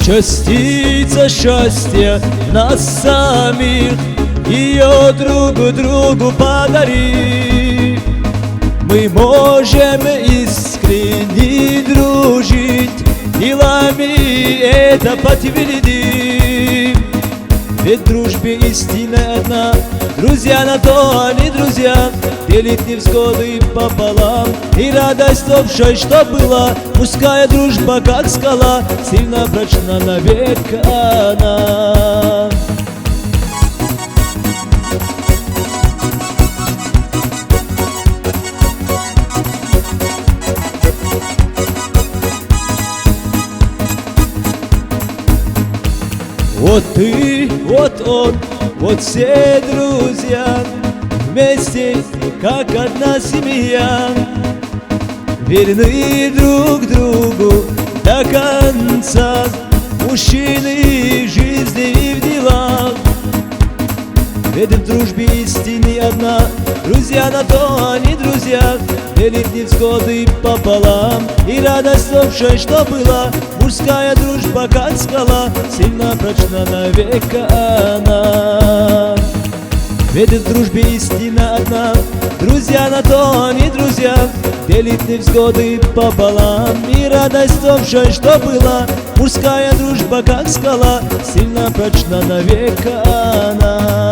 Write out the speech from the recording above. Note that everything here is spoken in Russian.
частица счастья нас самих, ее друг другу подари. Мы можем искренне дружить, делами это подтвердим. Ведь в дружбе истина одна, друзья на то они друзья, делить невзгоды пополам и радость общая, что была. Мужская дружба, как скала, сильно прочна навек она. Вот ты, вот он, вот все друзья, вместе, как одна семья, верны друг другу до конца, мужчины в жизни и в делах. Ведь в дружбе истины одна, друзья на то они друзья, делить невзгоды пополам и радость общая, что была. Мужская дружба, как скала, сильно прочна навек она. Ведь в дружбе истина одна, друзья на то они друзья, делить невзгоды пополам и радость общая, что была. Мужская дружба, как скала, сильно прочна навек она.